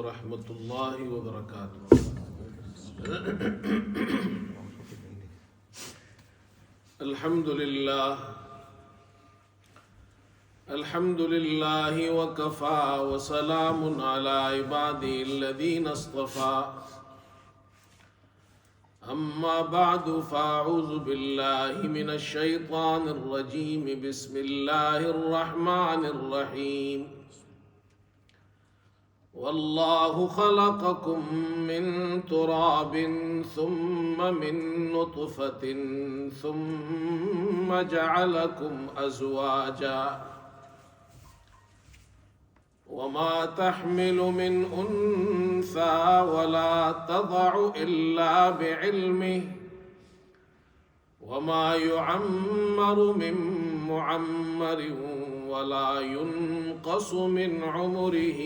ورحمۃ اللہ وبرکاتہ۔ الحمد للہ وکفى وسلام علی عبادہ الذین اصطفى، اما بعد فاعوذ باللہ من الشیطان الرجیم، بسم اللہ الرحمن الرحیم۔ واللہ خلقکم من تراب ثم من نطفة ثم جعلکم ازواجا وما تحمل من انثى ولا تضع الا بعلمه وما يعمر من معمر ولا ينقص من عمره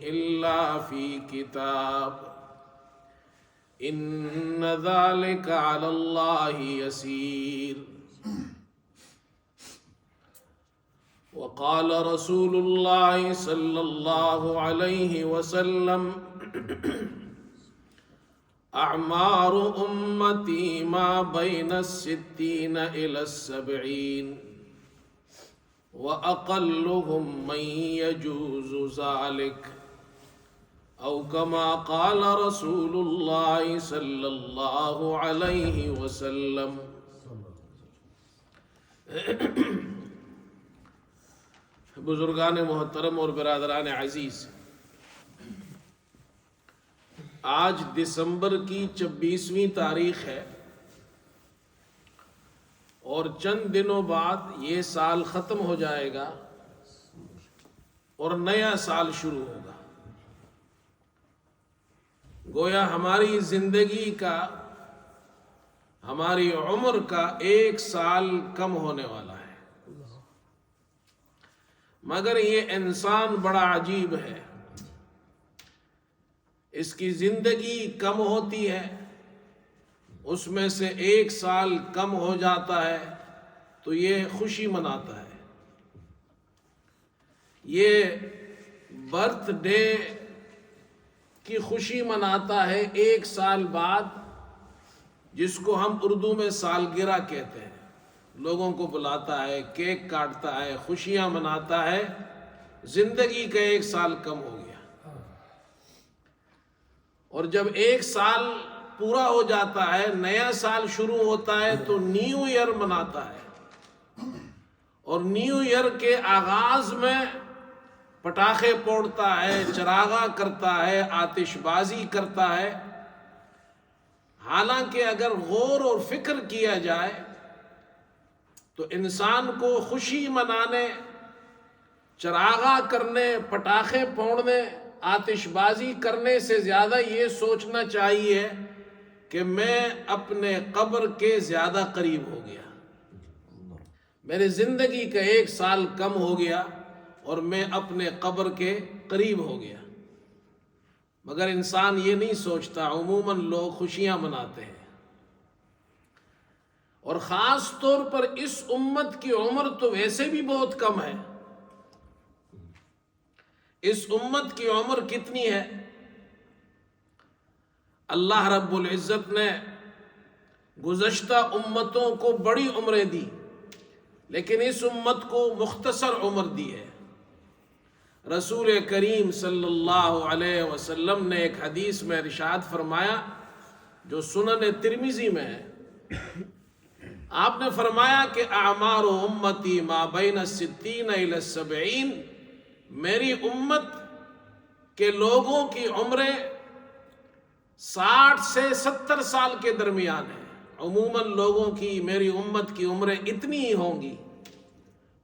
الا في كتاب ان ذلك على الله يسير۔ وقال رسول الله صلى الله عليه وسلم اعمار امتي ما بين 60 الى 70 واقلهم من يجوز ذلك، او كما قال رسول الله صلى الله عليه وسلم۔ بزرگان محترم اور برادران عزیز، آج دسمبر کی 26ویں تاریخ ہے اور چند دنوں بعد یہ سال ختم ہو جائے گا اور نیا سال شروع ہوگا۔ گویا ہماری زندگی کا، ہماری عمر کا 1 سال کم ہونے والا ہے، مگر یہ انسان بڑا عجیب ہے۔ اس کی زندگی کم ہوتی ہے، اس میں سے 1 سال کم ہو جاتا ہے تو یہ خوشی مناتا ہے۔ یہ برتھ ڈے کی خوشی مناتا ہے 1 سال بعد، جس کو ہم اردو میں سالگرہ کہتے ہیں۔ لوگوں کو بلاتا ہے، کیک کاٹتا ہے، خوشیاں مناتا ہے، زندگی کا 1 سال کم ہو گیا۔ اور جب 1 سال پورا ہو جاتا ہے، نیا سال شروع ہوتا ہے تو نیو ایئر مناتا ہے، اور نیو ایئر کے آغاز میں پٹاخے پھوڑتا ہے، چراغاں کرتا ہے، آتش بازی کرتا ہے۔ حالانکہ اگر غور اور فکر کیا جائے تو انسان کو خوشی منانے، چراغاں کرنے، پٹاخے پھوڑنے، آتش بازی کرنے سے زیادہ یہ سوچنا چاہیے کہ میں اپنے قبر کے زیادہ قریب ہو گیا، میری زندگی کا 1 سال کم ہو گیا اور میں اپنے قبر کے قریب ہو گیا۔ مگر انسان یہ نہیں سوچتا۔ عموماً لوگ خوشیاں مناتے ہیں، اور خاص طور پر اس امت کی عمر تو ویسے بھی بہت کم ہے۔ اس امت کی عمر کتنی ہے؟ اللہ رب العزت نے گزشتہ امتوں کو بڑی عمریں دی، لیکن اس امت کو مختصر عمر دی ہے۔ رسول کریم صلی اللہ علیہ وسلم نے ایک حدیث میں ارشاد فرمایا، جو سنن ترمذی میں ہے، آپ نے فرمایا کہ اعمار امتی ما بین 60 الی 70، میری امت کے لوگوں کی عمریں 60 سے 70 سال کے درمیان ہیں۔ عموماً لوگوں کی، میری امت کی عمریں اتنی ہی ہوں گی۔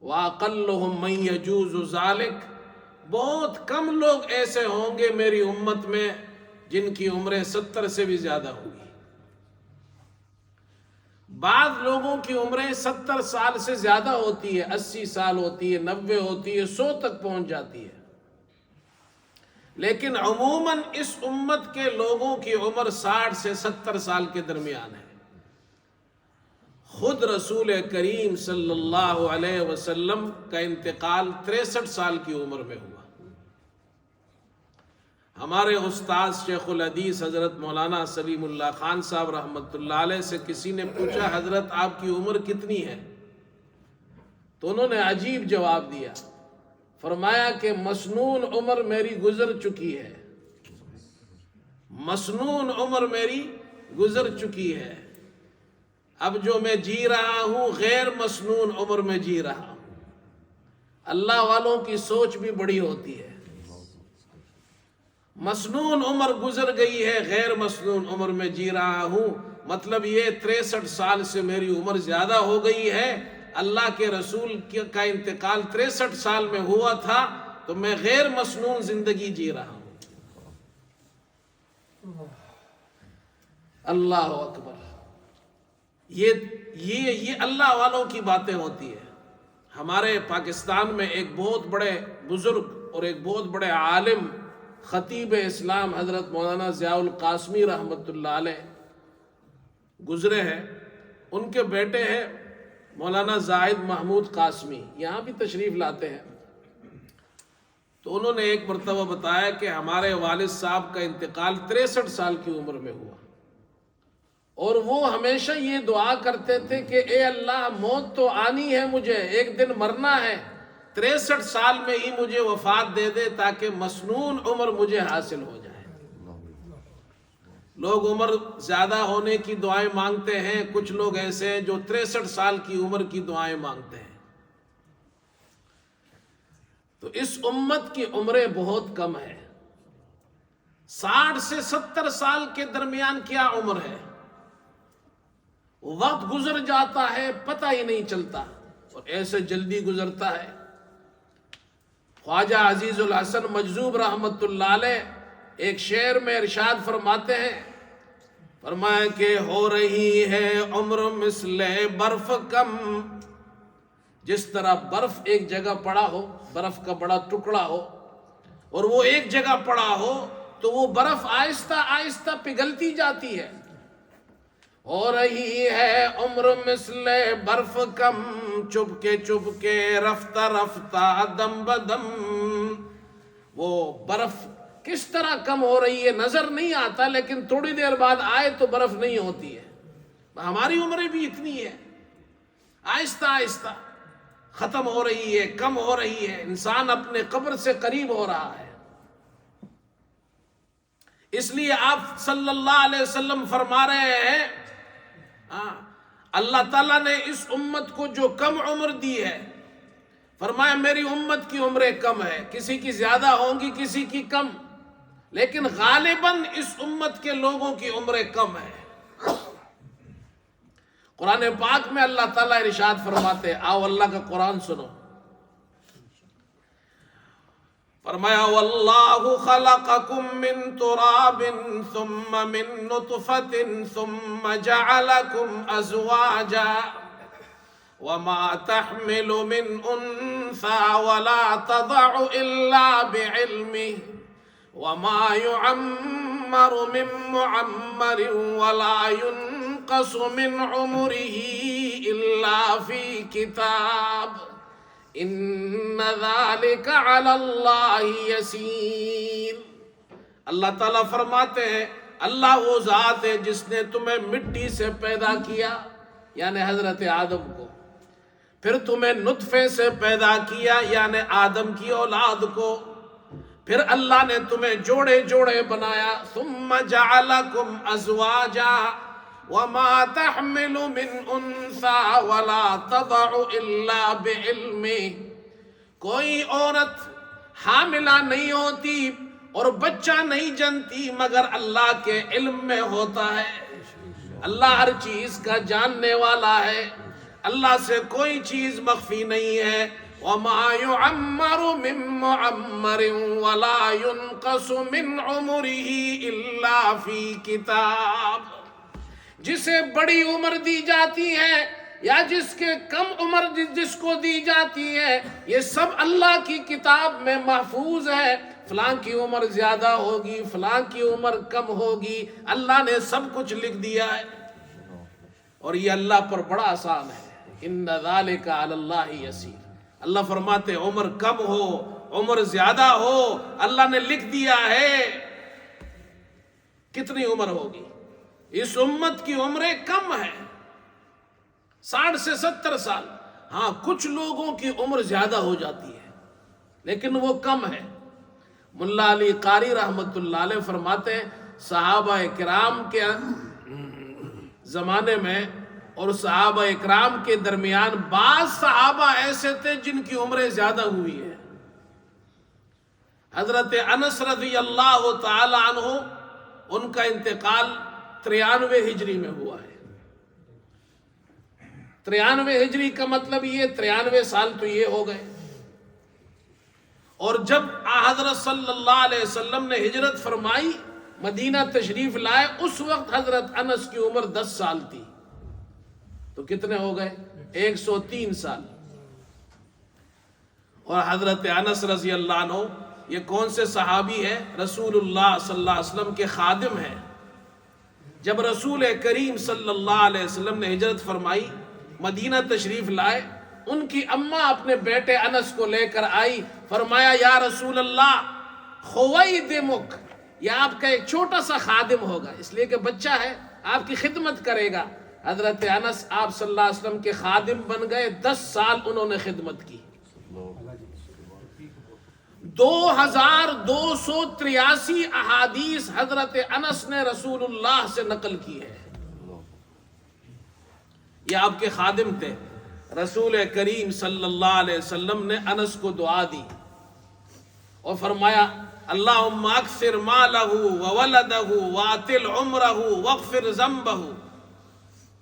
وَأَقَلُّهُم مَّن يَجُوزُ ذَلِكَ، بہت کم لوگ ایسے ہوں گے میری امت میں جن کی عمریں 70 سے بھی زیادہ ہوگی۔ بعض لوگوں کی عمریں 70 سال سے زیادہ ہوتی ہے، 80 سال ہوتی ہے، 90 ہوتی ہے، 100 تک پہنچ جاتی ہے۔ لیکن عموماً اس امت کے لوگوں کی عمر 60 سے 70 سال کے درمیان ہے۔ خود رسول کریم صلی اللہ علیہ وسلم کا انتقال 63 سال کی عمر میں ہوا۔ ہمارے استاد شیخ الحدیث حضرت مولانا سلیم اللہ خان صاحب رحمۃ اللہ علیہ سے کسی نے پوچھا حضرت آپ کی عمر کتنی ہے؟ تو انہوں نے عجیب جواب دیا، فرمایا کہ مسنون عمر میری گزر چکی ہے، مسنون عمر میری گزر چکی ہے، اب جو میں جی رہا ہوں غیر مسنون عمر میں جی رہا ہوں۔ اللہ والوں کی سوچ بھی بڑی ہوتی ہے، مسنون عمر گزر گئی ہے، غیر مسنون عمر میں جی رہا ہوں، مطلب یہ 63 سال سے میری عمر زیادہ ہو گئی ہے، اللہ کے رسول کا انتقال 63 سال میں ہوا تھا، تو میں غیر مسنون زندگی جی رہا ہوں۔ اللہ اکبر، یہ اللہ والوں کی باتیں ہوتی ہیں۔ ہمارے پاکستان میں ایک بہت بڑے بزرگ اور ایک بہت بڑے عالم خطیب اسلام حضرت مولانا ضیاء القاسمی رحمۃ اللہ علیہ گزرے ہیں، ان کے بیٹے ہیں مولانا زاہد محمود قاسمی، یہاں بھی تشریف لاتے ہیں۔ تو انہوں نے ایک مرتبہ بتایا کہ ہمارے والد صاحب کا انتقال 63 سال کی عمر میں ہوا، اور وہ ہمیشہ یہ دعا کرتے تھے کہ اے اللہ موت تو آنی ہے، مجھے ایک دن مرنا ہے، 63 سال میں ہی مجھے وفات دے دے تاکہ مسنون عمر مجھے حاصل ہو جائے۔ لوگ عمر زیادہ ہونے کی دعائیں مانگتے ہیں، کچھ لوگ ایسے ہیں جو 63 سال کی عمر کی دعائیں مانگتے ہیں۔ تو اس امت کی عمریں بہت کم ہے، 60 سے 70 سال کے درمیان کیا عمر ہے، وقت گزر جاتا ہے پتہ ہی نہیں چلتا، اور ایسے جلدی گزرتا ہے۔ خواجہ عزیز الحسن مجذوب رحمۃ اللہ علیہ ایک شعر میں ارشاد فرماتے ہیں، فرمایا کہ ہو رہی ہے عمر مثل برف کم، جس طرح برف ایک جگہ پڑا ہو، برف کا بڑا ٹکڑا ہو اور وہ ایک جگہ پڑا ہو تو وہ برف آہستہ آہستہ پگھلتی جاتی ہے۔ ہو رہی ہے عمر مثل برف کم، چپ کے رفتہ رفتہ دم بدم، وہ برف کس طرح کم ہو رہی ہے نظر نہیں آتا، لیکن تھوڑی دیر بعد آئے تو برف نہیں ہوتی ہے۔ ہماری عمریں بھی اتنی ہے، آہستہ آہستہ ختم ہو رہی ہے، کم ہو رہی ہے، انسان اپنے قبر سے قریب ہو رہا ہے۔ اس لیے آپ صلی اللہ علیہ وسلم فرما رہے ہیں، اللہ تعالیٰ نے اس امت کو جو کم عمر دی ہے، فرمایا میری امت کی عمریں کم ہے، کسی کی زیادہ ہوں گی کسی کی کم، لیکن غالباً اس امت کے لوگوں کی عمریں کم ہیں۔ قرآن پاک میں اللہ تعالیٰ ارشاد فرماتے، آؤ اللہ کا قرآن سنو، فرمایا واللہ خلقکم من تراب ثم من نطفت ثم جعلکم ازواجا وما تحمل من انثى ولا تضع الا بعلمه وما يعمر من معمر ولا ينقص من عمره الا في كتاب ان ذلك على اللہ یسیر۔ اللہ تعالیٰ فرماتے ہیں اللہ وہ ذات ہے جس نے تمہیں مٹی سے پیدا کیا، یعنی حضرت آدم کو، پھر تمہیں نطفے سے پیدا کیا یعنی آدم کی اولاد کو، پھر اللہ نے تمہیں جوڑے جوڑے بنایا، ثم جعلکم ازواجا وما تحمل من انثى ولا تضع الا بعلمه، کوئی عورت حاملہ نہیں ہوتی اور بچہ نہیں جنتی مگر اللہ کے علم میں ہوتا ہے۔ اللہ ہر چیز کا جاننے والا ہے، اللہ سے کوئی چیز مخفی نہیں ہے۔ وَمَا يُعَمَّرُ مِن مُعَمَّرٍ وَلَا يُنْقَصُ مِنْ عُمُرِهِ إِلَّا فِي كِتَابٍ، جسے بڑی عمر دی جاتی ہے یا جس کے کم عمر جس کو دی جاتی ہے، یہ سب اللہ کی کتاب میں محفوظ ہے۔ فلاں کی عمر زیادہ ہوگی، فلاں کی عمر کم ہوگی، اللہ نے سب کچھ لکھ دیا ہے، اور یہ اللہ پر بڑا آسان ہے۔ ان ذالک علی اللہ یسیر۔ اللہ فرماتے عمر کم ہو عمر زیادہ ہو، اللہ نے لکھ دیا ہے، کتنی عمر ہوگی؟ اس امت کی عمریں کم ہیں، 60 سے 70 سال۔ ہاں کچھ لوگوں کی عمر زیادہ ہو جاتی ہے لیکن وہ کم ہے۔ ملا علی قاری رحمت اللہ علیہ فرماتے ہیں صحابہ کرام کے زمانے میں اور صحابہ اکرام کے درمیان بعض صحابہ ایسے تھے جن کی عمریں زیادہ ہوئی ہیں۔ حضرت انس رضی اللہ تعالی عنہ ان کا انتقال 93 ہجری میں ہوا ہے۔ 93 ہجری کا مطلب یہ 93 سال تو یہ ہو گئے، اور جب حضرت صلی اللہ علیہ وسلم نے ہجرت فرمائی، مدینہ تشریف لائے، اس وقت حضرت انس کی عمر 10 سال تھی، تو کتنے ہو گئے؟ 103 سال۔ اور حضرت انس رضی اللہ عنہ یہ کون سے صحابی ہے؟ رسول اللہ صلی اللہ علیہ وسلم کے خادم ہیں۔ جب رسول کریم صلی اللہ علیہ وسلم نے ہجرت فرمائی، مدینہ تشریف لائے، ان کی اماں اپنے بیٹے انس کو لے کر آئی، فرمایا یا رسول اللہ خویدمک، یہ آپ کا ایک چھوٹا سا خادم ہوگا، اس لیے کہ بچہ ہے، آپ کی خدمت کرے گا۔ حضرت انس آپ صلی اللہ علیہ وسلم کے خادم بن گئے، 10 سال انہوں نے خدمت کی۔ 2283 احادیث حضرت انس نے رسول اللہ سے نقل کی ہے۔ یہ آپ کے خادم تھے۔ رسول کریم صلی اللہ علیہ وسلم نے انس کو دعا دی اور فرمایا اللہم اکثر مالہ وولدہ واطل عمرہ واغفر ذنبہ۔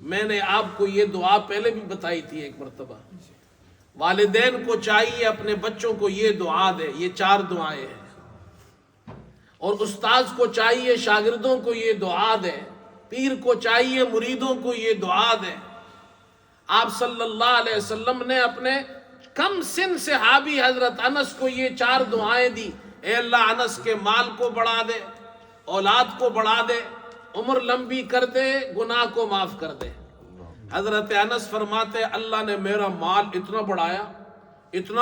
میں نے آپ کو یہ دعا پہلے بھی بتائی تھی ایک مرتبہ۔ والدین کو چاہیے اپنے بچوں کو یہ دعا دے، یہ 4 دعائیں ہیں، اور استاذ کو چاہیے شاگردوں کو یہ دعا دے، پیر کو چاہیے مریدوں کو یہ دعا دے۔ آپ صلی اللہ علیہ وسلم نے اپنے کم سن صحابی حضرت انس کو یہ 4 دعائیں دی۔ اے اللہ انس کے مال کو بڑھا دے، اولاد کو بڑھا دے، عمر لمبی کر دے، گناہ کو معاف کر دے۔ حضرت انس فرماتے اللہ نے میرا مال اتنا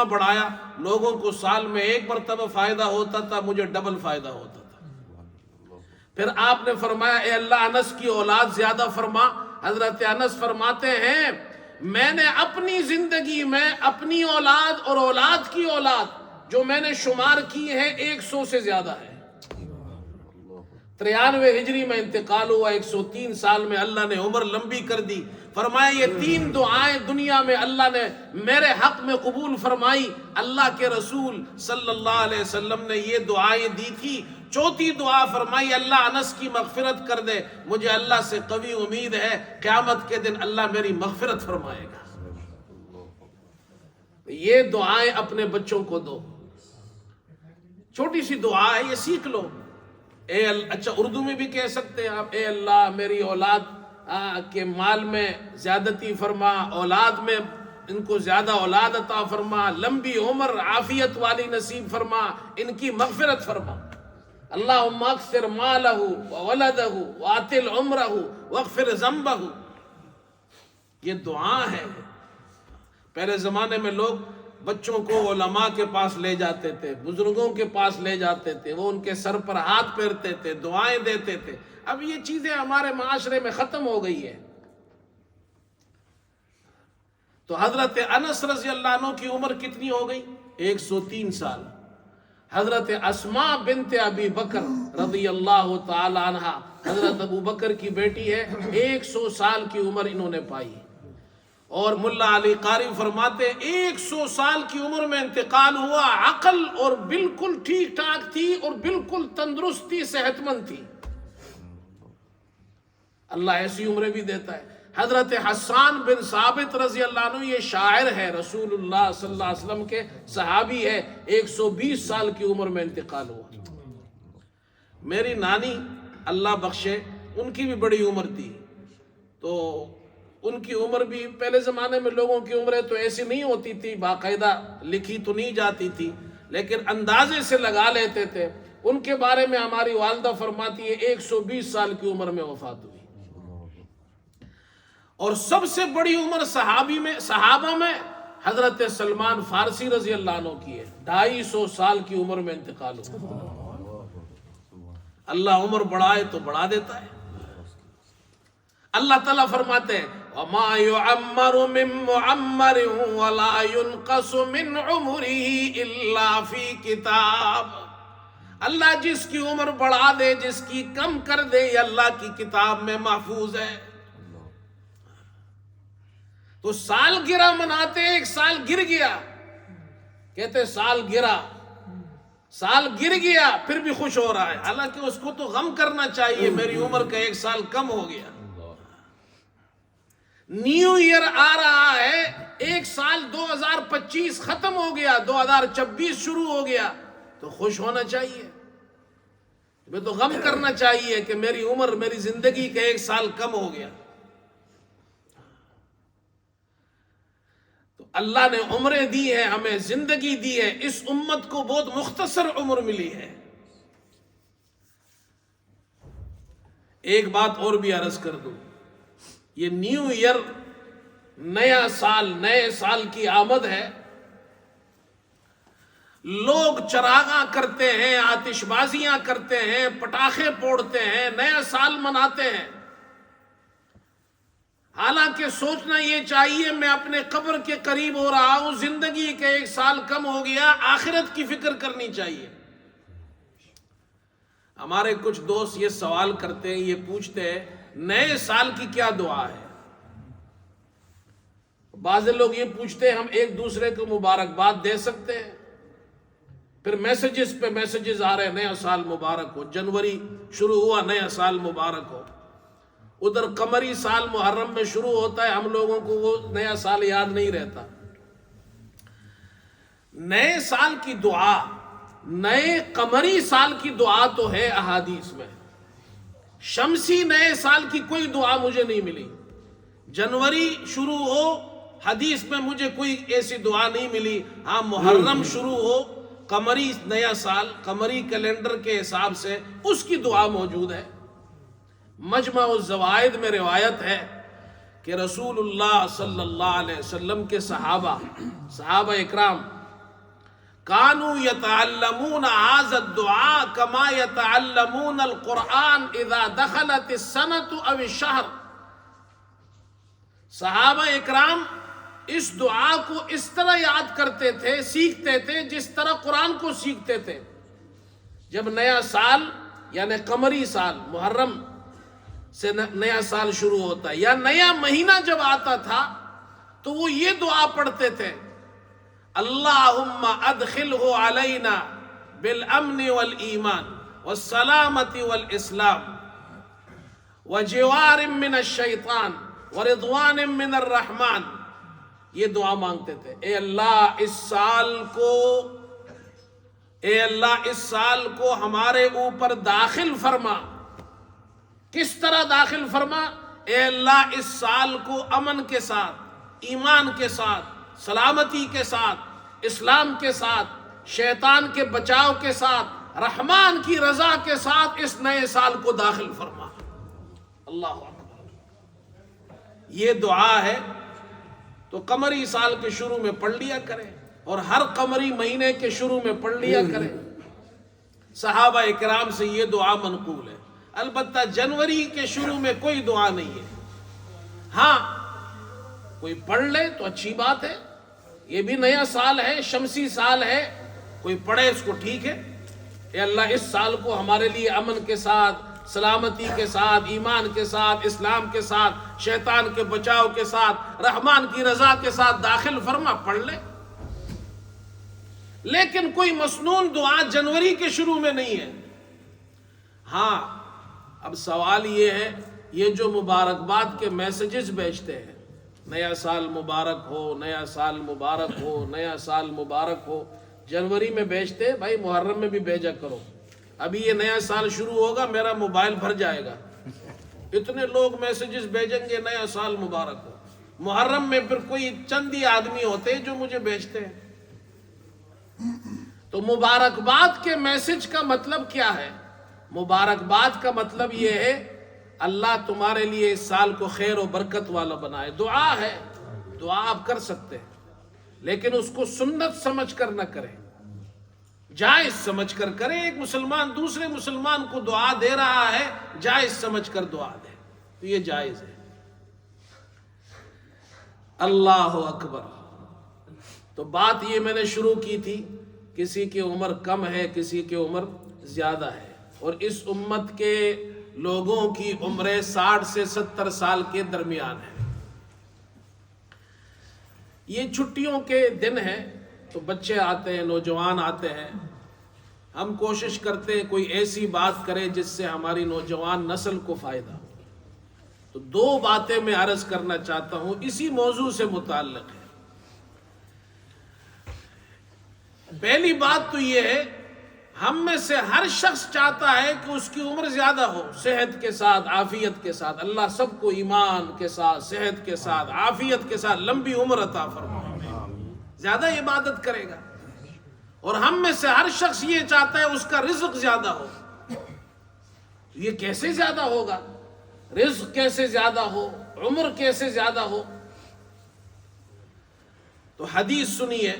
بڑھایا، لوگوں کو سال میں 1 مرتبہ فائدہ ہوتا تھا، مجھے ڈبل فائدہ ہوتا تھا۔ پھر آپ نے فرمایا اے اللہ انس کی اولاد زیادہ فرما۔ حضرت انس فرماتے ہیں میں نے اپنی زندگی میں اپنی اولاد اور اولاد کی اولاد جو میں نے شمار کی ہے 100 سے زیادہ ہے۔ 93 ہجری میں انتقال ہوا، 103 سال میں اللہ نے عمر لمبی کر دی۔ فرمایا یہ 3 دعائیں دنیا میں اللہ نے میرے حق میں قبول فرمائی۔ اللہ کے رسول صلی اللہ علیہ وسلم نے یہ دعائیں دی تھی۔ 4تھی دعا فرمائی اللہ انس کی مغفرت کر دے، مجھے اللہ سے قوی امید ہے قیامت کے دن اللہ میری مغفرت فرمائے گا۔ یہ دعائیں اپنے بچوں کو دو، چھوٹی سی دعا ہے، یہ سیکھ لو۔ اچھا اردو میں بھی کہہ سکتے ہیں آپ، اے اللہ میری اولاد کے مال میں زیادتی فرما، اولاد میں ان کو زیادہ اولاد عطا فرما، لمبی عمر عافیت والی نصیب فرما، ان کی مغفرت فرما۔ اللہم اکثر مالہ وولدہ واطل عمرہ واغفر ذنبہ۔ یہ دعا ہے۔ پہلے زمانے میں لوگ بچوں کو علماء کے پاس لے جاتے تھے، بزرگوں کے پاس لے جاتے تھے، وہ ان کے سر پر ہاتھ پھیرتے تھے، دعائیں دیتے تھے۔ اب یہ چیزیں ہمارے معاشرے میں ختم ہو گئی ہے۔ تو حضرت انس رضی اللہ عنہ کی عمر کتنی ہو گئی؟ 103 سال۔ حضرت اسماء بنت ابی بکر رضی اللہ تعالی عنہ حضرت ابو بکر کی بیٹی ہے، 100 سال کی عمر انہوں نے پائی۔ اور ملا علی قاری فرماتے 100 سال کی عمر میں انتقال ہوا، عقل اور بالکل ٹھیک ٹھاک تھی اور بالکل تندرست تھی، صحت مند تھی۔ اللہ ایسی عمریں بھی دیتا ہے۔ حضرت حسان بن ثابت رضی اللہ عنہ یہ شاعر ہے، رسول اللہ صلی اللہ علیہ وسلم کے صحابی ہے، 120 سال کی عمر میں انتقال ہوا۔ میری نانی اللہ بخشے، ان کی بھی بڑی عمر تھی، تو ان کی عمر بھی پہلے زمانے میں لوگوں کی عمریں تو ایسی نہیں ہوتی تھی، باقاعدہ لکھی تو نہیں جاتی تھی، لیکن اندازے سے لگا لیتے تھے۔ ان کے بارے میں ہماری والدہ فرماتی ہے 120 سال کی عمر میں وفات ہوئی۔ اور سب سے بڑی عمر صحابہ میں حضرت سلمان فارسی رضی اللہ عنہ کی ہے، 250 سال کی عمر میں انتقال ہوا۔ اللہ عمر بڑھائے تو بڑھا دیتا ہے۔ اللہ تعالیٰ فرماتے ہیں وَمَا يُعَمَّرُ مِن مُعَمَّرٍ وَلَا يُنْقَصُ مِنْ عُمُرِهِ إِلَّا فِي كِتَابٍ۔ اللہ جس کی عمر بڑھا دے، جس کی کم کر دے، یہ اللہ کی کتاب میں محفوظ ہے۔ تو سال گرہ مناتے، ایک سال گر گیا، کہتے سال گرا، سال گر گیا پھر بھی خوش ہو رہا ہے، حالانکہ اس کو تو غم کرنا چاہیے میری عمر کا ایک سال کم ہو گیا۔ نیو ایئر آ رہا ہے، ایک سال 2025 ختم ہو گیا، 2026 شروع ہو گیا، تو خوش ہونا چاہیے، میں تو غم کرنا چاہیے کہ میری عمر، میری زندگی کا ایک سال کم ہو گیا۔ تو اللہ نے عمریں دی ہے، ہمیں زندگی دی ہے، اس امت کو بہت مختصر عمر ملی ہے۔ ایک بات اور بھی عرض کر دوں، یہ نیو ایئر، نیا سال، نئے سال کی آمد ہے، لوگ چراغاں کرتے ہیں، آتش بازیاں کرتے ہیں، پٹاخے پھوڑتے ہیں، نیا سال مناتے ہیں۔ حالانکہ سوچنا یہ چاہیے میں اپنے قبر کے قریب ہو رہا ہوں، زندگی کے ایک سال کم ہو گیا، آخرت کی فکر کرنی چاہیے۔ ہمارے کچھ دوست یہ سوال کرتے ہیں، یہ پوچھتے ہیں نئے سال کی کیا دعا ہے؟ بعض لوگ یہ پوچھتے ہیں ہم ایک دوسرے کو مبارکباد دے سکتے ہیں؟ پھر میسیجز پہ میسیجز آ رہے ہیں نیا سال مبارک ہو، جنوری شروع ہوا نیا سال مبارک ہو، ادھر قمری سال محرم میں شروع ہوتا ہے، ہم لوگوں کو وہ نیا سال یاد نہیں رہتا۔ نئے سال کی دعا، نئے قمری سال کی دعا تو ہے احادیث میں، شمسی نئے سال کی کوئی دعا مجھے نہیں ملی۔ جنوری شروع ہو، حدیث میں مجھے کوئی ایسی دعا نہیں ملی۔ ہاں محرم شروع ہو، قمری نیا سال، قمری کیلنڈر کے حساب سے اس کی دعا موجود ہے۔ مجمع الزوائد میں روایت ہے کہ رسول اللہ صلی اللہ علیہ وسلم کے صحابہ اکرام کانوا یتعلمون ھذا الدعاء کما یتعلمون القرآن اذا دخلت السنة او الشہر۔ صحابہ اکرام اس دعا کو اس طرح یاد کرتے تھے، سیکھتے تھے جس طرح قرآن کو سیکھتے تھے۔ جب نیا سال یعنی قمری سال محرم سے نیا سال شروع ہوتا ہے یا نیا مہینہ جب آتا تھا تو وہ یہ دعا پڑھتے تھے، اللہم ادخلہ علینا بالامن والایمان والسلامت والاسلام وجوار من الشیطان ورضوان من الرحمن۔ یہ دعا مانگتے تھے، اے اللہ اس سال کو ہمارے اوپر داخل فرما۔ کس طرح داخل فرما؟ اے اللہ اس سال کو امن کے ساتھ، ایمان کے ساتھ، سلامتی کے ساتھ، اسلام کے ساتھ، شیطان کے بچاؤ کے ساتھ، رحمان کی رضا کے ساتھ اس نئے سال کو داخل فرما۔ اللہ اکبر۔ یہ دعا ہے تو قمری سال کے شروع میں پڑھ لیا کریں اور ہر قمری مہینے کے شروع میں پڑھ لیا کریں۔ صحابہ اکرام سے یہ دعا منقول ہے۔ البتہ جنوری کے شروع میں کوئی دعا نہیں ہے۔ ہاں کوئی پڑھ لے تو اچھی بات ہے، یہ بھی نیا سال ہے، شمسی سال ہے، کوئی پڑھے اس کو ٹھیک ہے۔ اے اللہ اس سال کو ہمارے لیے امن کے ساتھ، سلامتی کے ساتھ، ایمان کے ساتھ، اسلام کے ساتھ، شیطان کے بچاؤ کے ساتھ، رحمان کی رضا کے ساتھ داخل فرما، پڑھ لے۔ لیکن کوئی مسنون دعا جنوری کے شروع میں نہیں ہے۔ ہاں اب سوال یہ ہے، یہ جو مبارکباد کے میسیجز بھیجتے ہیں، نیا سال مبارک ہو، نیا سال مبارک ہو، نیا سال مبارک ہو، جنوری میں بھیجتے ہیں، بھائی محرم میں بھی بھیجا کرو۔ ابھی یہ نیا سال شروع ہوگا، میرا موبائل بھر جائے گا، اتنے لوگ میسیجز بھیجیں گے نیا سال مبارک ہو۔ محرم میں پھر کوئی چند ہی آدمی ہوتے ہیں جو مجھے بھیجتے ہیں۔ تو مبارکباد کے میسج کا مطلب کیا ہے؟ مبارکباد کا مطلب یہ ہے اللہ تمہارے لیے اس سال کو خیر و برکت والا بنائے۔ دعا ہے، دعا آپ کر سکتے ہیں، لیکن اس کو سنت سمجھ کر نہ کریں۔ جائز سمجھ کر کرے. ایک مسلمان دوسرے مسلمان کو دعا دے رہا ہے، جائز سمجھ کر دعا دے، تو یہ جائز ہے. اللہ اکبر. تو بات یہ میں نے شروع کی تھی، کسی کی عمر کم ہے، کسی کی عمر زیادہ ہے، اور اس امت کے لوگوں کی عمریں 60 سے 70 سال کے درمیان ہے. یہ چھٹیوں کے دن ہیں تو بچے آتے ہیں، نوجوان آتے ہیں. ہم کوشش کرتے ہیں کوئی ایسی بات کرے جس سے ہماری نوجوان نسل کو فائدہ ہو. تو 2 باتیں میں عرض کرنا چاہتا ہوں، اسی موضوع سے متعلق ہے. پہلی بات تو یہ ہے، ہم میں سے ہر شخص چاہتا ہے کہ اس کی عمر زیادہ ہو، صحت کے ساتھ، عافیت کے ساتھ. اللہ سب کو ایمان کے ساتھ، صحت کے ساتھ، عافیت کے ساتھ لمبی عمر عطا فرمائے، زیادہ عبادت کرے گا. اور ہم میں سے ہر شخص یہ چاہتا ہے اس کا رزق زیادہ ہو. یہ کیسے زیادہ ہوگا؟ رزق کیسے زیادہ ہو، عمر کیسے زیادہ ہو؟ تو حدیث سنیے،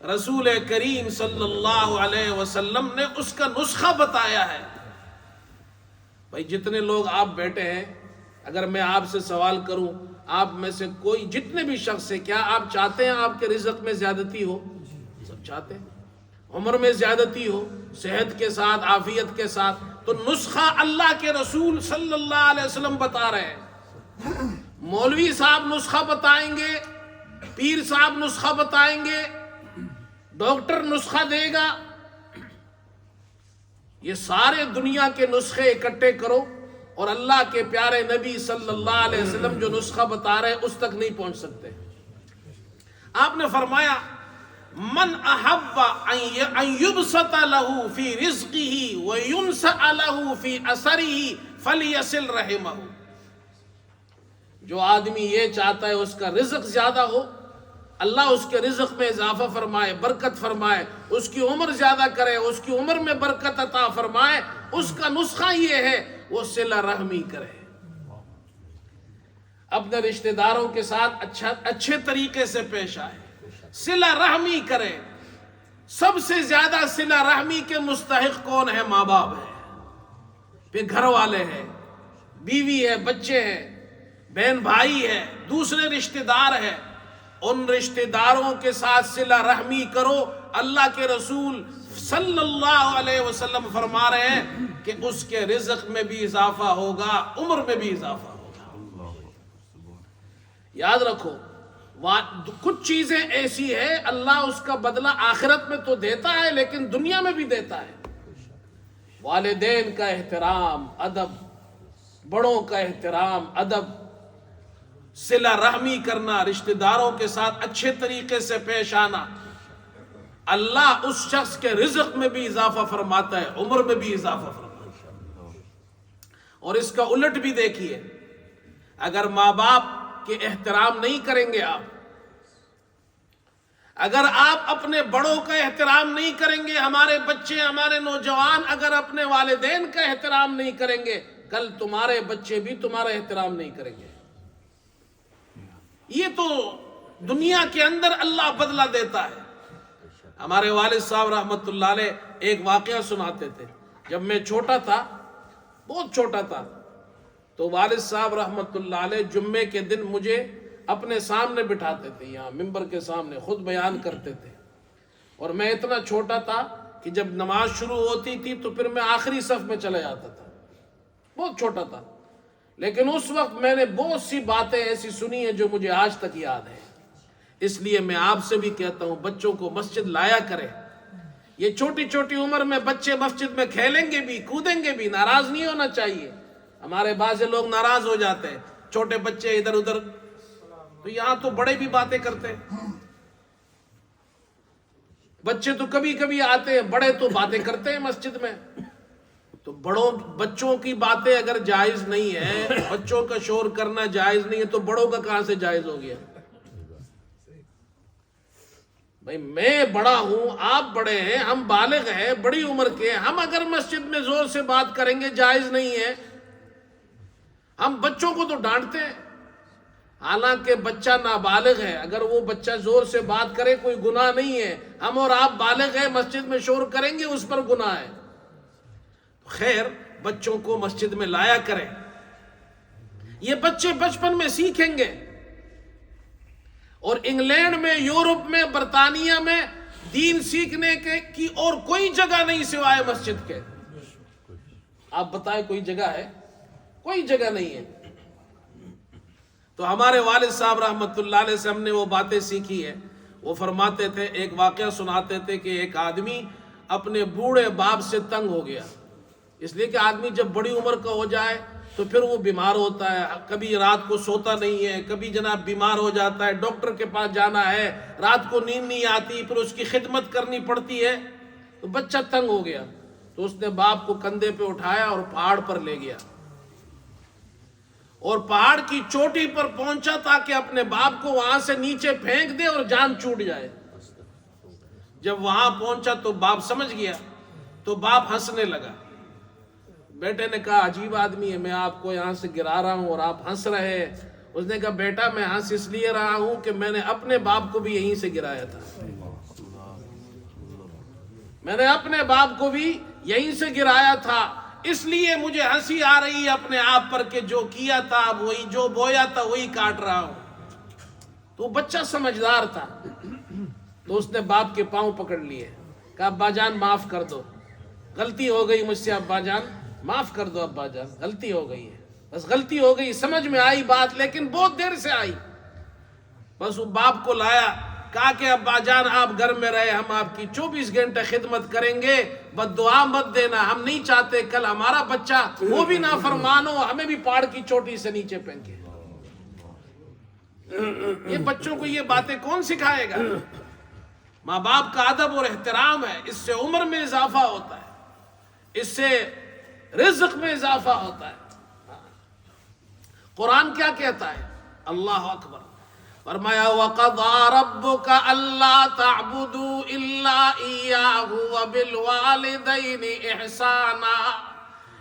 رسول کریم صلی اللہ علیہ وسلم نے اس کا نسخہ بتایا ہے. بھائی جتنے لوگ آپ بیٹھے ہیں، اگر میں آپ سے سوال کروں، آپ میں سے کوئی جتنے بھی شخص ہے، کیا آپ چاہتے ہیں آپ کے رزق میں زیادتی ہو؟ سب چاہتے ہیں. عمر میں زیادتی ہو، صحت کے ساتھ، عافیت کے ساتھ. تو نسخہ اللہ کے رسول صلی اللہ علیہ وسلم بتا رہے ہیں. مولوی صاحب نسخہ بتائیں گے، پیر صاحب نسخہ بتائیں گے، ڈاکٹر نسخہ دے گا. یہ سارے دنیا کے نسخے اکٹھے کرو اور اللہ کے پیارے نبی صلی اللہ علیہ وسلم جو نسخہ بتا رہے ہیں اس تک نہیں پہنچ سکتے. آپ نے فرمایا من احب ان یبسط له فی رزقه وینسأ له فی اثره فلیصل رحمہ. جو آدمی یہ چاہتا ہے اس کا رزق زیادہ ہو، اللہ اس کے رزق میں اضافہ فرمائے، برکت فرمائے، اس کی عمر زیادہ کرے، اس کی عمر میں برکت عطا فرمائے، اس کا نسخہ یہ ہے وہ صلہ رحمی کرے، اپنے رشتہ داروں کے ساتھ اچھے طریقے سے پیش آئے، صلہ رحمی کرے. سب سے زیادہ صلہ رحمی کے مستحق کون ہے؟ ماں باپ ہے، پھر گھر والے ہیں، بیوی ہے، بچے ہیں، بہن بھائی ہے، دوسرے رشتہ دار ہیں. ان رشتہ داروں کے ساتھ صلہ رحمی کرو. اللہ کے رسول صلی اللہ علیہ وسلم فرما رہے ہیں کہ اس کے رزق میں بھی اضافہ ہوگا، عمر میں بھی اضافہ ہوگا. یاد رکھو، کچھ چیزیں ایسی ہیں اللہ اس کا بدلہ آخرت میں تو دیتا ہے لیکن دنیا میں بھی دیتا ہے. والدین کا احترام، ادب، بڑوں کا احترام، ادب، صلہ رحمی کرنا، رشتہ داروں کے ساتھ اچھے طریقے سے پیش آنا، اللہ اس شخص کے رزق میں بھی اضافہ فرماتا ہے، عمر میں بھی اضافہ فرماتا ہے. اور اس کا الٹ بھی دیکھیے، اگر ماں باپ کے احترام نہیں کریں گے آپ، اگر آپ اپنے بڑوں کا احترام نہیں کریں گے، ہمارے بچے، ہمارے نوجوان اگر اپنے والدین کا احترام نہیں کریں گے، کل تمہارے بچے بھی تمہارا احترام نہیں کریں گے. یہ تو دنیا کے اندر اللہ بدلہ دیتا ہے. ہمارے والد صاحب رحمت اللہ علیہ ایک واقعہ سناتے تھے. جب میں چھوٹا تھا، بہت چھوٹا تھا، تو والد صاحب رحمت اللہ علیہ جمعے کے دن مجھے اپنے سامنے بٹھاتے تھے، یہاں ممبر کے سامنے خود بیان کرتے تھے. اور میں اتنا چھوٹا تھا کہ جب نماز شروع ہوتی تھی تو پھر میں آخری صف میں چلا جاتا تھا. بہت چھوٹا تھا، لیکن اس وقت میں نے بہت سی باتیں ایسی سنی ہیں جو مجھے آج تک یاد ہیں. اس لیے میں آپ سے بھی کہتا ہوں، بچوں کو مسجد لایا کرے. یہ چھوٹی چھوٹی عمر میں بچے مسجد میں کھیلیں گے بھی، کودیں گے بھی، ناراض نہیں ہونا چاہیے. ہمارے بعض لوگ ناراض ہو جاتے ہیں، چھوٹے بچے ادھر ادھر، تو یہاں تو بڑے بھی باتیں کرتے ہیں. بچے تو کبھی کبھی آتے ہیں، بڑے تو باتیں کرتے ہیں مسجد میں. تو بچوں کی باتیں اگر جائز نہیں ہے، بچوں کا شور کرنا جائز نہیں ہے، تو بڑوں کا کہاں سے جائز ہو گیا؟ بھائی میں بڑا ہوں، آپ بڑے ہیں، ہم بالغ ہیں، بڑی عمر کے، ہم اگر مسجد میں زور سے بات کریں گے جائز نہیں ہے. ہم بچوں کو تو ڈانٹتے ہیں، حالانکہ بچہ نابالغ ہے، اگر وہ بچہ زور سے بات کرے کوئی گناہ نہیں ہے، ہم اور آپ بالغ ہیں، مسجد میں شور کریں گے اس پر گناہ ہے۔ خیر، بچوں کو مسجد میں لایا کریں، یہ بچے بچپن میں سیکھیں گے۔ اور انگلینڈ میں، یورپ میں، برطانیہ میں دین سیکھنے کی اور کوئی جگہ نہیں سوائے مسجد کے۔ آپ بتائیں کوئی جگہ ہے؟ کوئی جگہ نہیں ہے۔ تو ہمارے والد صاحب رحمۃ اللہ علیہ سے ہم نے وہ باتیں سیکھی ہے۔ وہ فرماتے تھے، ایک واقعہ سناتے تھے کہ ایک آدمی اپنے بوڑھے باپ سے تنگ ہو گیا، اس لیے کہ آدمی جب بڑی عمر کا ہو جائے تو پھر وہ بیمار ہوتا ہے، کبھی رات کو سوتا نہیں ہے، کبھی جناب بیمار ہو جاتا ہے، ڈاکٹر کے پاس جانا ہے، رات کو نیند نہیں آتی، پھر اس کی خدمت کرنی پڑتی ہے۔ تو بچہ تنگ ہو گیا تو اس نے باپ کو کندھے پہ اٹھایا اور پہاڑ پر لے گیا، اور پہاڑ کی چوٹی پر پہنچا تاکہ اپنے باپ کو وہاں سے نیچے پھینک دے اور جان چھوٹ جائے۔ جب وہاں پہنچا تو باپ سمجھ گیا، تو باپ ہنسنے لگا۔ بیٹے نے کہا عجیب آدمی ہے، میں آپ کو یہاں سے گرا رہا ہوں اور آپ ہنس رہے ہیں۔ اس نے کہا بیٹا میں ہنس اس لیے رہا ہوں کہ میں نے اپنے باپ کو بھی یہیں سے گرایا تھا، میں نے اپنے باپ کو بھی یہیں سے گرایا تھا، اس لیے مجھے ہنسی آ رہی ہے اپنے آپ پر کہ جو کیا تھا وہی، جو بویا تھا وہی کاٹ رہا ہوں۔ تو بچہ سمجھدار تھا، تو اس نے باپ کے پاؤں پکڑ لیے، کہا ابا جان معاف کر دو، غلطی ہو گئی مجھ سے، ابا جان معاف کر دو، ابا جان غلطی ہو گئی ہے، بس غلطی ہو گئی، سمجھ میں آئی بات لیکن بہت دیر سے آئی۔ بس وہ باپ کو لایا، کہا کہ ابا جان آپ گھر میں رہے، ہم آپ کی 24 گھنٹے خدمت کریں گے، بد دعا مت دینا، ہم نہیں چاہتے کل ہمارا بچہ وہ بھی نافرمان ہو، ہمیں بھی پہاڑ کی چوٹی سے نیچے پھینکے۔ یہ بچوں کو یہ باتیں کون سکھائے گا؟ ماں باپ کا ادب اور احترام ہے، اس سے عمر میں اضافہ ہوتا ہے، اس سے رزق میں اضافہ ہوتا ہے۔ قرآن کیا کہتا ہے؟ اللہ اکبر، فرمایا وَقَضَىٰ رَبُّكَ أَلَّا تَعْبُدُوا إِلَّا إِيَّاهُ وَبِالْوَالِدَيْنِ إِحْسَانًا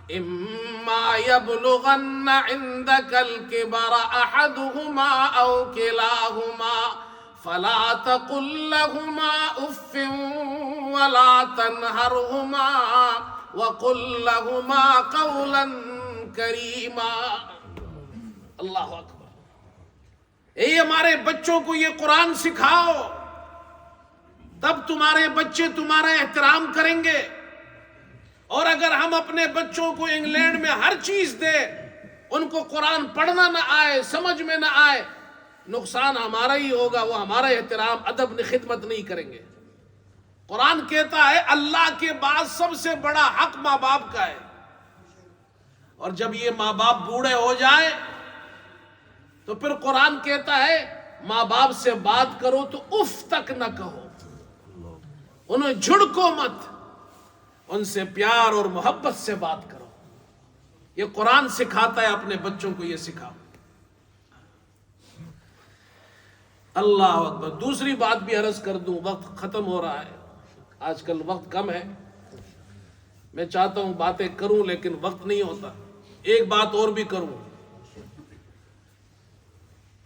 إِمَّا يَبْلُغَنَّ عِندَكَ الْكِبَرَ أَحَدُهُمَا أَوْ كِلَاهُمَا فَلَا تَقُل لَّهُمَا أُفٍّ وَلَا تَنْهَرْهُمَا وَقُل لَّهُمَا قَوْلًا كَرِيمًا۔ اللہ اکبر، اے ہمارے بچوں کو یہ قرآن سکھاؤ، تب تمہارے بچے تمہارا احترام کریں گے۔ اور اگر ہم اپنے بچوں کو انگلینڈ میں ہر چیز دے، ان کو قرآن پڑھنا نہ آئے، سمجھ میں نہ آئے، نقصان ہمارا ہی ہوگا، وہ ہمارا احترام ادب خدمت نہیں کریں گے۔ قرآن کہتا ہے اللہ کے بعد سب سے بڑا حق ماں باپ کا ہے، اور جب یہ ماں باپ بوڑھے ہو جائیں تو پھر قرآن کہتا ہے ماں باپ سے بات کرو تو اف تک نہ کہو، انہیں جھڑکو مت، ان سے پیار اور محبت سے بات کرو۔ یہ قرآن سکھاتا ہے، اپنے بچوں کو یہ سکھاؤ۔ اللہ اکبر۔ دوسری بات بھی عرض کر دوں، وقت ختم ہو رہا ہے، آج کل وقت کم ہے، میں چاہتا ہوں باتیں کروں لیکن وقت نہیں ہوتا۔ ایک بات اور بھی کروں،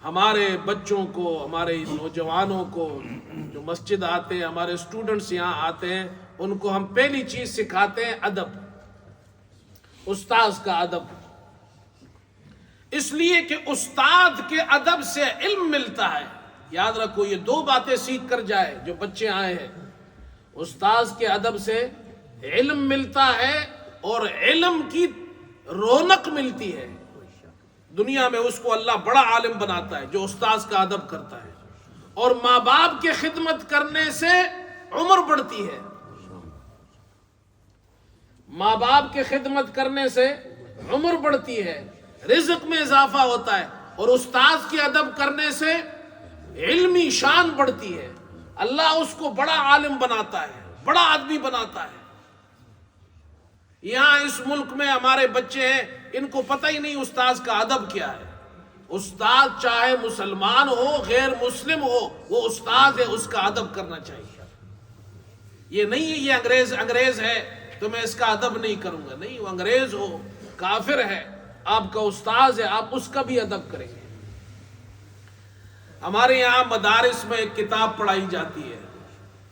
ہمارے بچوں کو، ہمارے نوجوانوں کو جو مسجد آتے ہیں، ہمارے اسٹوڈنٹس یہاں آتے ہیں، ان کو ہم پہلی چیز سکھاتے ہیں ادب، استاذ کا ادب، اس لیے کہ استاد کے ادب سے علم ملتا ہے۔ یاد رکھو، یہ دو باتیں سیکھ کر جائے جو بچے آئے ہیں، استاذ کے ادب سے علم ملتا ہے اور علم کی رونق ملتی ہے۔ دنیا میں اس کو اللہ بڑا عالم بناتا ہے جو استاذ کا ادب کرتا ہے، اور ماں باپ کی خدمت کرنے سے عمر بڑھتی ہے، ماں باپ کی خدمت کرنے سے عمر بڑھتی ہے، رزق میں اضافہ ہوتا ہے، اور استاذ کی ادب کرنے سے علمی شان بڑھتی ہے، اللہ اس کو بڑا عالم بناتا ہے، بڑا آدمی بناتا ہے۔ یہاں اس ملک میں ہمارے بچے ہیں، ان کو پتہ ہی نہیں استاذ کا ادب کیا ہے۔ استاد چاہے مسلمان ہو غیر مسلم ہو، وہ استاد ہے، اس کا ادب کرنا چاہیے۔ یہ نہیں ہے یہ انگریز ہے تو میں اس کا ادب نہیں کروں گا، نہیں، وہ انگریز ہو، کافر ہے، آپ کا استاذ ہے، آپ اس کا بھی ادب کریں گے۔ ہمارے یہاں مدارس میں ایک کتاب پڑھائی جاتی ہے،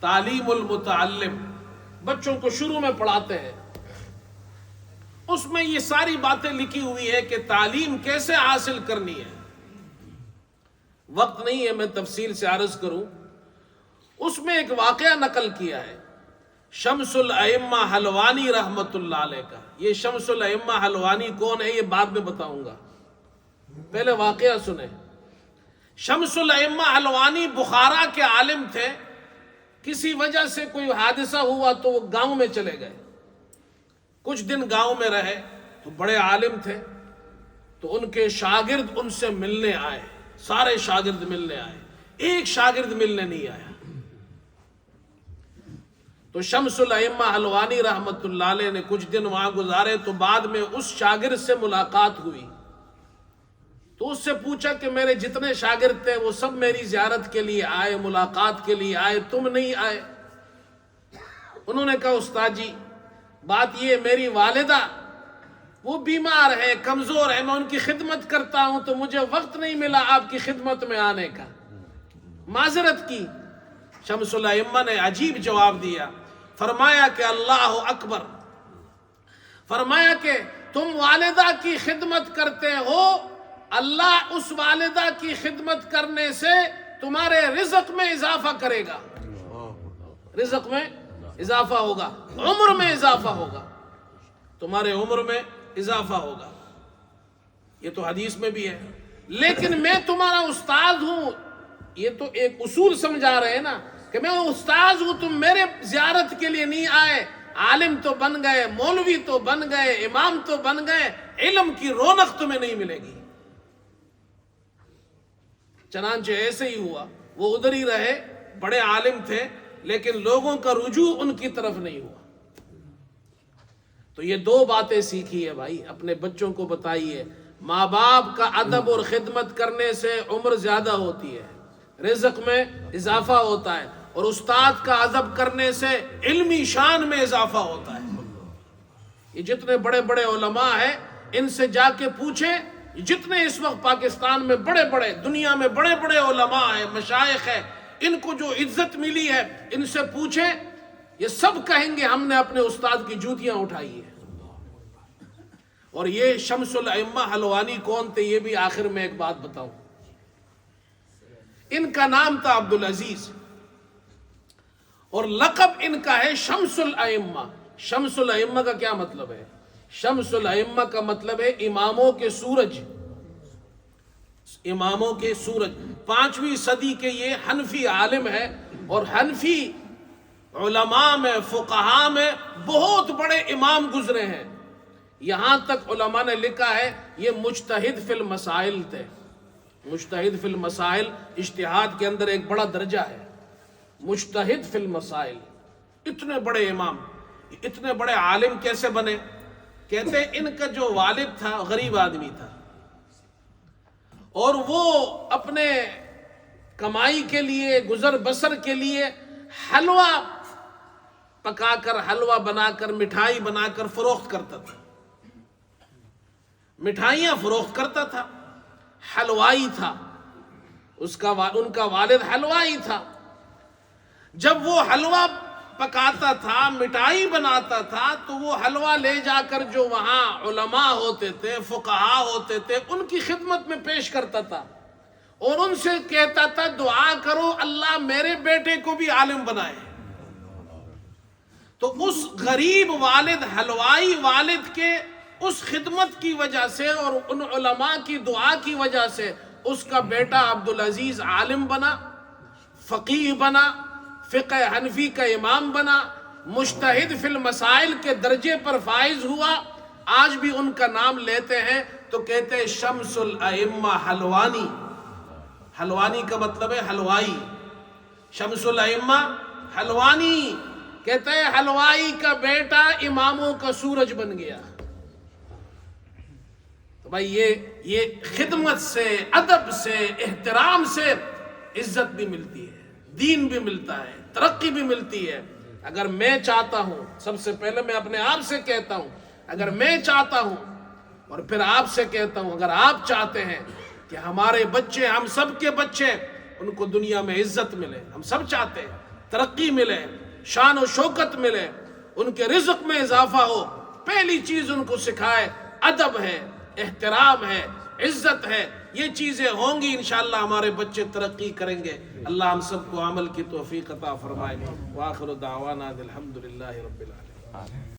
تعلیم المتعلم، بچوں کو شروع میں پڑھاتے ہیں، اس میں یہ ساری باتیں لکھی ہوئی ہے کہ تعلیم کیسے حاصل کرنی ہے۔ وقت نہیں ہے میں تفصیل سے عرض کروں، اس میں ایک واقعہ نقل کیا ہے شمس الائمہ حلوانی رحمت اللہ علیہ کا۔ یہ شمس الائمہ حلوانی کون ہے یہ بعد میں بتاؤں گا، پہلے واقعہ سنیں۔ شمس الائمہ حلوانی بخارا کے عالم تھے، کسی وجہ سے کوئی حادثہ ہوا تو وہ گاؤں میں چلے گئے، کچھ دن گاؤں میں رہے، تو بڑے عالم تھے، تو ان کے شاگرد ان سے ملنے آئے، سارے شاگرد ملنے آئے، ایک شاگرد ملنے نہیں آیا۔ تو شمس الائمہ حلوانی رحمت اللہ علیہ نے کچھ دن وہاں گزارے، تو بعد میں اس شاگرد سے ملاقات ہوئی، تو اس سے پوچھا کہ میرے جتنے شاگرد تھے وہ سب میری زیارت کے لیے آئے، ملاقات کے لیے آئے، تم نہیں آئے؟ انہوں نے کہا استاد جی بات یہ، میری والدہ وہ بیمار ہے، کمزور ہے، میں ان کی خدمت کرتا ہوں تو مجھے وقت نہیں ملا آپ کی خدمت میں آنے کا، معذرت کی۔ شمس الائمہ نے عجیب جواب دیا، فرمایا کہ اللہ اکبر، فرمایا کہ تم والدہ کی خدمت کرتے ہو، اللہ اس والدہ کی خدمت کرنے سے تمہارے رزق میں اضافہ کرے گا، رزق میں اضافہ ہوگا، عمر میں اضافہ ہوگا، تمہارے عمر میں اضافہ ہوگا، یہ تو حدیث میں بھی ہے۔ لیکن میں تمہارا استاد ہوں، یہ تو ایک اصول سمجھا رہے ہیں نا کہ میں استاد ہوں، تم میرے زیارت کے لیے نہیں آئے، عالم تو بن گئے، مولوی تو بن گئے، امام تو بن گئے، علم کی رونق تمہیں نہیں ملے گی۔ چنانچہ ایسے ہی ہوا، وہ ادھر ہی رہے، بڑے عالم تھے، لیکن لوگوں کا رجوع ان کی طرف نہیں ہوا۔ تو یہ دو باتیں سیکھی ہے بھائی، اپنے بچوں کو بتائیے، ماں باپ کا ادب اور خدمت کرنے سے عمر زیادہ ہوتی ہے، رزق میں اضافہ ہوتا ہے، اور استاد کا ادب کرنے سے علمی شان میں اضافہ ہوتا ہے۔ یہ جتنے بڑے بڑے علماء ہیں ان سے جا کے پوچھیں، جتنے اس وقت پاکستان میں بڑے بڑے، دنیا میں بڑے بڑے علماء ہیں، مشائخ ہیں، ان کو جو عزت ملی ہے ان سے پوچھیں، یہ سب کہیں گے ہم نے اپنے استاد کی جوتیاں اٹھائی ہیں۔ اور یہ شمس الائمہ حلوانی کون تھے یہ بھی آخر میں ایک بات بتاؤں۔ ان کا نام تھا عبدالعزیز، اور لقب ان کا ہے شمس الائمہ۔ شمس الائمہ کا کیا مطلب ہے؟ شمس الائمہ کا مطلب ہے اماموں کے سورج، اماموں کے سورج۔ 5ویں صدی کے یہ حنفی عالم ہے، اور حنفی علماء میں، فقہاء میں بہت بڑے امام گزرے ہیں، یہاں تک علماء نے لکھا ہے یہ مجتہد فی المسائل تھے۔ مجتہد فی المسائل اجتہاد کے اندر ایک بڑا درجہ ہے، مجتہد فی المسائل۔ اتنے بڑے امام، اتنے بڑے عالم کیسے بنے؟ کہتے ہیں ان کا جو والد تھا غریب آدمی تھا، اور وہ اپنے کمائی کے لیے، گزر بسر کے لیے حلوہ پکا کر، حلوہ بنا کر، مٹھائی بنا کر فروخت کرتا تھا، مٹھائیاں فروخت کرتا تھا، حلوائی تھا، ان کا والد حلوائی تھا۔ جب وہ حلوہ پکاتا تھا، مٹھائی بناتا تھا، تو وہ حلوہ لے جا کر جو وہاں علماء ہوتے تھے، فقہاء ہوتے تھے، ان کی خدمت میں پیش کرتا تھا، اور ان سے کہتا تھا دعا کرو اللہ میرے بیٹے کو بھی عالم بنائے۔ تو اس غریب والد، حلوائی والد کے اس خدمت کی وجہ سے اور ان علماء کی دعا کی وجہ سے اس کا بیٹا عبدالعزیز عالم بنا، فقیہ بنا، فقہ حنفی کا امام بنا، مجتہد فی المسائل کے درجے پر فائز ہوا۔ آج بھی ان کا نام لیتے ہیں تو کہتے ہیں شمس الائمہ حلوانی۔ حلوانی کا مطلب ہے حلوائی، شمس الائمہ حلوانی، کہتے ہیں حلوائی کا بیٹا اماموں کا سورج بن گیا۔ تو بھائی یہ خدمت سے، ادب سے، احترام سے عزت بھی ملتی ہے، دین بھی ملتا ہے، ترقی بھی ملتی ہے۔ اگر میں چاہتا ہوں، سب سے پہلے میں اپنے آپ سے کہتا ہوں، اگر میں چاہتا ہوں، اور پھر آپ سے کہتا ہوں، اگر آپ چاہتے ہیں کہ ہمارے بچے، ہم سب کے بچے ان کو دنیا میں عزت ملے. ہم سب چاہتے ہیں ترقی ملے, شان و شوکت ملے, ان کے رزق میں اضافہ ہو. پہلی چیز ان کو سکھائے ادب ہے, احترام ہے, عزت ہے. یہ چیزیں ہوں گی انشاءاللہ ہمارے بچے ترقی کریں گے. اللہ ہم سب کو عمل کی توفیق عطا فرمائے. وآخر دعوانا الحمدللہ رب العالمین.